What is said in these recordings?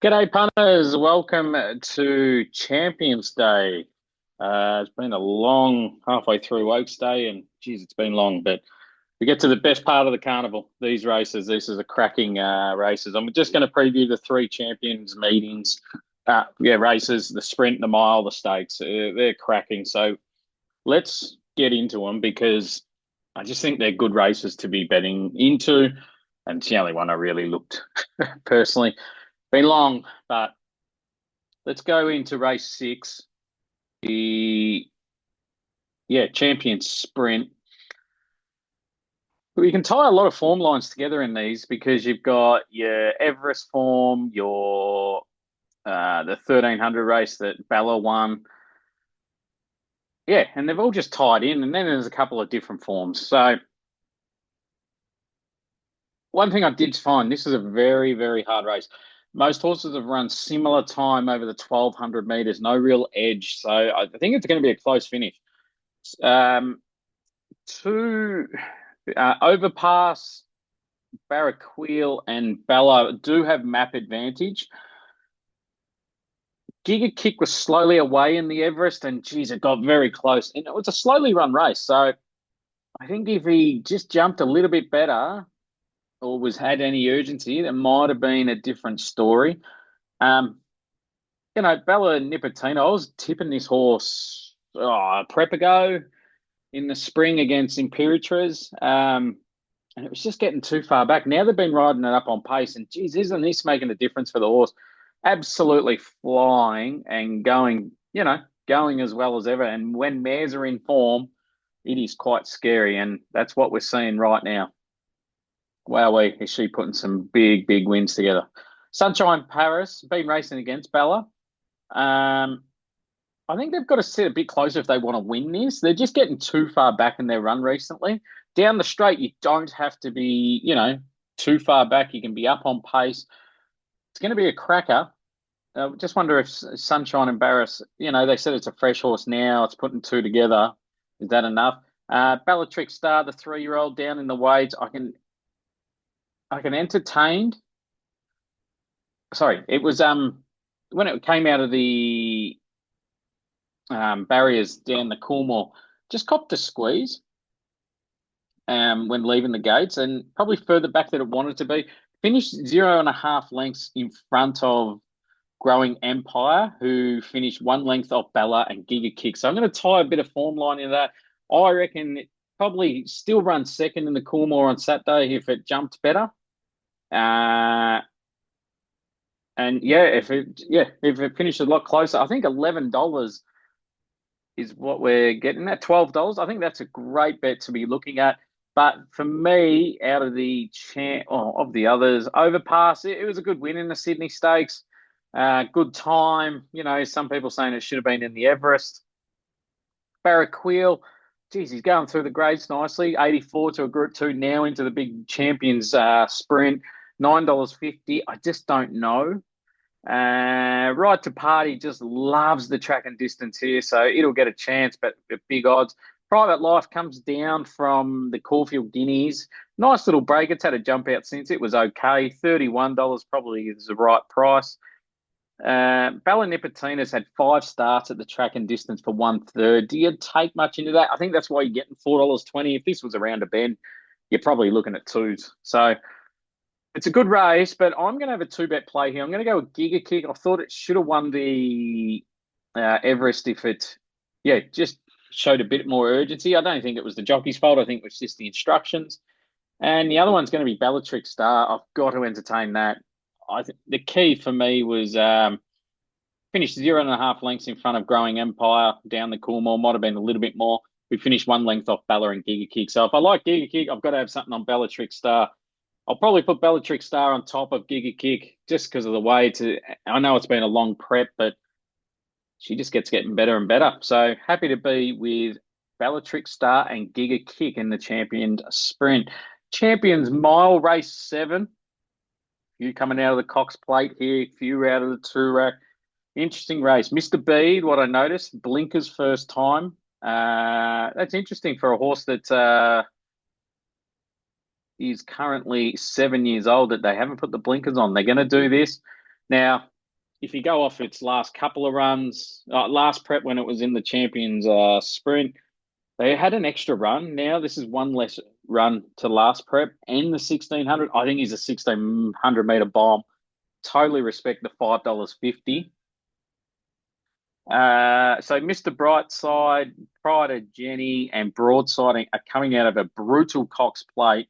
G'day, punters. Welcome to Champions Day. It's been a long halfway through Oaks Day, and geez, it's been long, but we get to the best part of the carnival, these races. This is a cracking races. I'm just going to preview the three champions meetings. Races, the sprint, the mile, the stakes. They're cracking. So let's get into them because I just think they're good races to be betting into. And it's the only one I really looked personally. Been long, but let's go into race six. The champion sprint. We can tie a lot of form lines together in these because you've got your Everest form, your the 1300 race that Bella won. Yeah, and they've all just tied in, and then there's a couple of different forms. So one thing I did find, this is a very, very hard race. Most horses have run similar time over the 1200 meters, no real edge. So I think it's going to be a close finish. Um, two Overpass, Barraquil, and Bella do have map advantage. Giga Kick was slowly away in the Everest, and geez, it got very close. And it was a slowly run race. So I think if he just jumped a little bit better or was had any urgency, that might have been a different story. Um, Bella Nipotina, I was tipping this horse a prep ago in the spring against Imperatriz. And it was just getting too far back. Now they've been riding it up on pace, and geez, isn't this making a difference for the horse? Absolutely flying and going as well as ever. And when mares are in form, it is quite scary, and that's what we're seeing right now. Wowee, is she putting some big, big wins together? Sunshine Paris, been racing against Bella. Um, I think they've got to sit a bit closer if they want to win this. They're just getting too far back in their run recently. Down the straight, you don't have to be, too far back. You can be up on pace. It's going to be a cracker. Just wonder if Sunshine and Barris, they said it's a fresh horse now. It's putting two together. Is that enough? Bellatrix Star, the 3-year-old down in the weights. I can entertain. Sorry, it was when it came out of the barriers down the Coolmore, just copped a squeeze when leaving the gates, and probably further back than it wanted to be. Finished 0.5 lengths in front of Growing Empire, who finished 1 length off Bella and Giga Kick. So I'm going to tie a bit of form line in that. I reckon it probably still runs second in the Coolmore on Saturday if it jumped better. And if it finished a lot closer, I think $11 is what we're getting at. $12. I think that's a great bet to be looking at. But for me, out of of the others, Overpass, it was a good win in the Sydney Stakes. Good time. Some people saying it should have been in the Everest. Barraquil, geez, he's going through the grades nicely. 84 to a Group 2 now into the big Champions sprint. $9.50. I just don't know. Right to Party just loves the track and distance here, so it'll get a chance, but at big odds. Private Life comes down from the Caulfield Guineas. Nice little break. It's had a jump out since. It was okay. $31 probably is the right price. Bella Nipotina's had 5 starts at the track and distance for 1/3. Do you take much into that? I think that's why you're getting $4.20. If this was around a bend, you're probably looking at twos. So it's a good race, but I'm going to have a 2-bet play here. I'm going to go with Giga Kick. I thought it should have won the Everest if it, just showed a bit more urgency. I don't think it was the jockey's fault. I think it was just the instructions. And the other one's going to be Bellatrix Star. I've got to entertain that. I think the key for me was finished 0.5 lengths in front of Growing Empire down the Coolmore. Might have been a little bit more. We finished 1 length off Bella and Giga Kick. So if I like Giga Kick, I've got to have something on Bellatrix Star. I'll probably put Bellatrix Star on top of Giga Kick just because of the way I know it's been a long prep, but she just getting better and better. So happy to be with Bellatrix Star and Giga Kick in the Champions Sprint. Champions Mile Race 7. Few coming out of the Cox Plate here, few out of the Toorak. Interesting race. Mr. Bede, what I noticed, blinkers first time. That's interesting for a horse that is currently 7 years old that they haven't put the blinkers on. They're going to do this. Now, if you go off its last couple of runs, last prep when it was in the Champions sprint, they had an extra run. Now this is one less run to last prep and the 1600. I think he's a 1600 meter bomb. Totally respect the $5.50. So Mr. Brightside, Pride of Jenny, and Broadside are coming out of a brutal Cox Plate.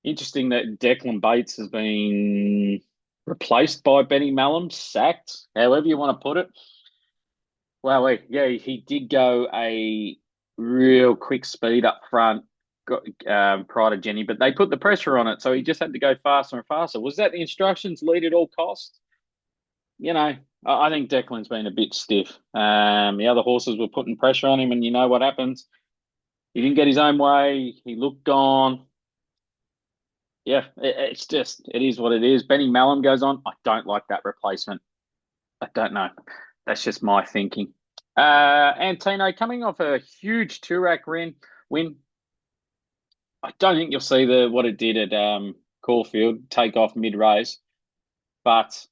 Interesting that Declan Bates has been replaced by Benny Mallum, sacked, however you want to put it. Well, yeah, he did go a real quick speed up front, got Pride of Jenny, but they put the pressure on it, so he just had to go faster and faster. Was that the instructions? Lead at all costs? I think Declan's been a bit stiff. The other horses were putting pressure on him, and you know what happens. He didn't get his own way. He looked gone. Yeah, it is what it is. Benny Mallum goes on. I don't like that replacement. I don't know. That's just my thinking. Antino coming off a huge Toorak win. I don't think you'll see the what it did at Caulfield take off mid race, but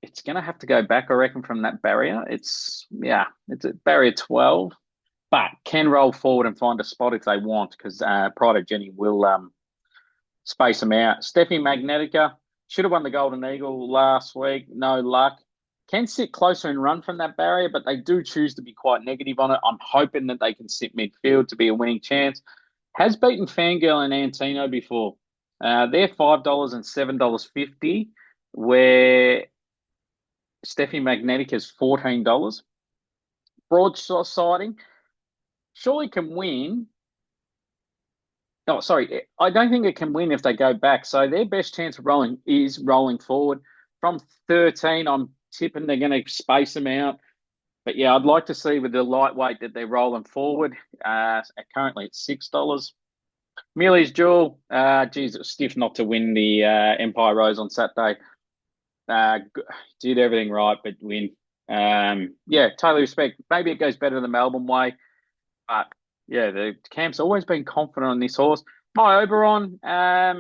it's going to have to go back, I reckon, from that barrier. It's at barrier 12, but can roll forward and find a spot if they want because Pride of Jenny will space them out. Steffi Magnetica should have won the Golden Eagle last week. No luck. Can sit closer and run from that barrier, but they do choose to be quite negative on it. I'm hoping that they can sit midfield to be a winning chance. Has beaten Fangirl and Antino before. They're $5 and $7.50, where Steffi Magnetic is $14. Broadsiding surely can win. Oh, sorry. I don't think it can win if they go back. So their best chance of rolling is rolling forward. From 13, I'm tipping they're going to space them out. But yeah, I'd like to see with the lightweight that they're rolling forward. Currently it's $6. Millie's Jewel. Geez, it was stiff not to win the Empire Rose on Saturday. Did everything right, but win. Yeah, totally respect. Maybe it goes better the Melbourne way, but yeah, the camp's always been confident on this horse. My Oberon, I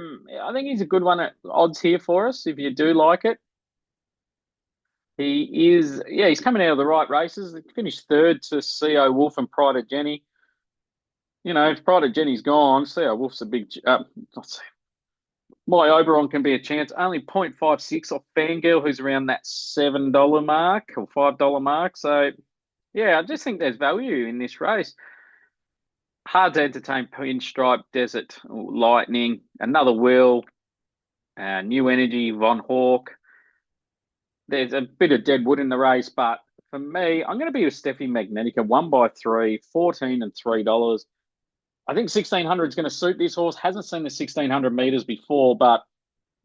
think he's a good one at odds here for us if you do like it. He is, yeah, he's coming out of the right races. He finished third to CO Wolf and Pride of Jenny. If Pride of Jenny's gone, CO Wolf's a big. My Oberon can be a chance. Only 0.56 off Fangirl, who's around that $7 mark or $5 mark. So, yeah, I just think there's value in this race. Hard to entertain Pinstripe, Desert, Lightning, Another Will, New Energy, Von Hawk. There's a bit of dead wood in the race, but for me, I'm going to be with Steffi Magnetica, 1 by 3, 14 and $3. I think 1600 is going to suit this horse. Hasn't seen the 1600 meters before, but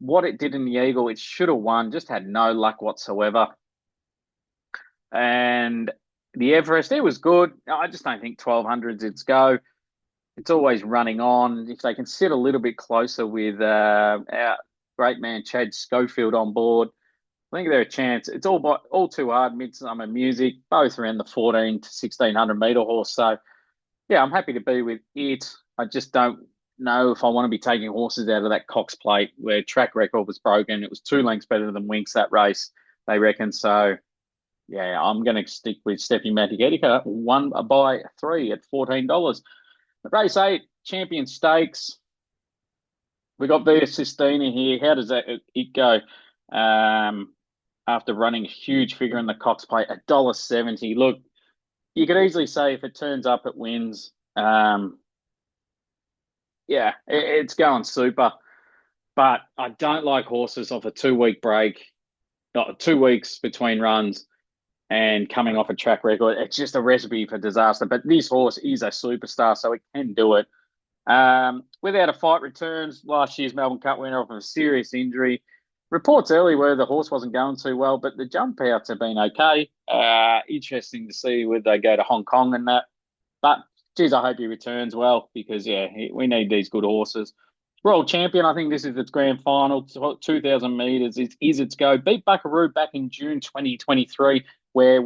what it did in the Eagle, it should have won. Just had no luck whatsoever. And the Everest, it was good. I just don't think 1200s its go. It's always running on. If they can sit a little bit closer with our great man Chad Schofield on board, I think they're a chance. It's all too hard. Midsummer Music, both around the 14 to 1600 meter horse. So yeah, I'm happy to be with it. I just don't know if I want to be taking horses out of that Cox Plate where track record was broken. It was 2 lengths better than Winks that race, they reckon. So, yeah, I'm going to stick with Steffi Magnetica, 1 by 3 at $14. Race 8, Champion Stakes. We got Via Sistina here. How does it go? After running a huge figure in the Cox Plate, $1.70. Look, you could easily say if it turns up, it wins. Yeah, it's going super. But I don't like horses off a 2 week break, not 2 weeks between runs and coming off a track record. It's just a recipe for disaster. But this horse is a superstar, so it can do it. Without a Fight returns, last year's Melbourne Cup winner off of a serious injury. Reports early where the horse wasn't going too well, but the jump outs have been okay. Interesting to see whether they go to Hong Kong and that. But, geez, I hope he returns well because, yeah, we need these good horses. World champion, I think this is its grand final, 2,000 metres is its go. Beat Buckaroo back in June 2023, where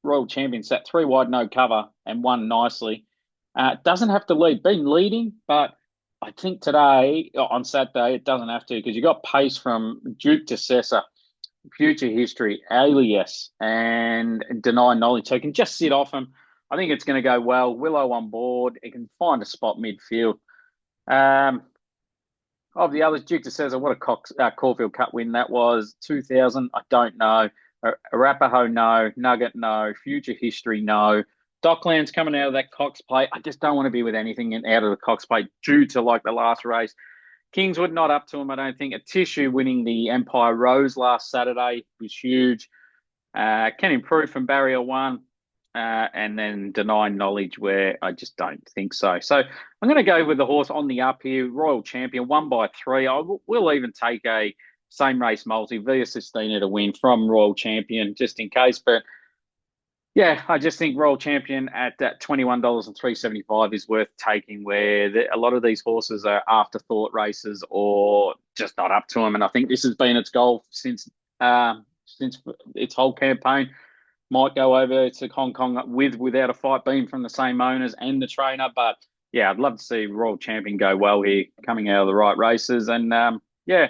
Royal champion sat 3 wide, no cover, and won nicely. Doesn't have to lead. Been leading, but I think today, on Saturday, it doesn't have to because you got pace from Duke to Sessa. Future History, Alias, and Deny Knowledge. So he can just sit off him. I think it's going to go well. Willow on board. He can find a spot midfield. Um, of the others, Duke de Caesar, what a Caulfield Cup win that was. 2000, I don't know. Arapaho, no. Nugget, no. Future History, no. Docklands coming out of that Cox Plate. I just don't want to be with anything out of the Cox Plate due to like the last race. Kingswood not up to him, I don't think. A Tissue winning the Empire Rose last Saturday was huge. Can improve from Barrier 1. And then Deny Knowledge, where I just don't think so. So I'm going to go with the horse on the up here, Royal Champion, 1 by 3. Will even take a same race multi, Via Sistina to win from Royal Champion, just in case. But yeah, I just think Royal Champion at that $21 and 375 is worth taking. Where a lot of these horses are afterthought races or just not up to them, and I think this has been its goal since its whole campaign. Might go over to Hong Kong without a fight, being from the same owners and the trainer. But yeah, I'd love to see Royal Champion go well here, coming out of the right races, and yeah,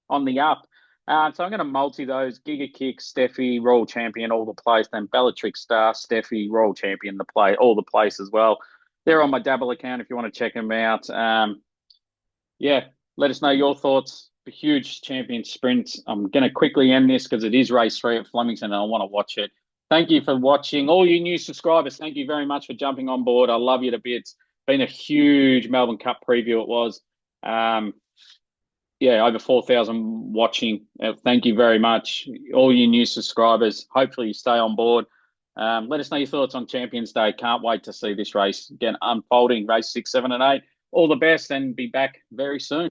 on the up. So I'm going to multi those: Giga Kick, Steffi, Royal Champion, all the place. Then Bellatrix Star, Steffi, Royal Champion, the play, all the place as well. They're on my Dabble account if you want to check them out. Yeah, let us know your thoughts. A huge champion sprint. I'm going to quickly end this because it is race 3 at Flemington and I want to watch it. Thank you for watching. All you new subscribers, thank you very much for jumping on board. I love you to bits. Been a huge Melbourne Cup preview, it was. Yeah, over 4,000 watching. Thank you very much. All you new subscribers, hopefully you stay on board. Let us know your thoughts on Champions Day. Can't wait to see this race again unfolding, race 6, 7, and 8. All the best and be back very soon.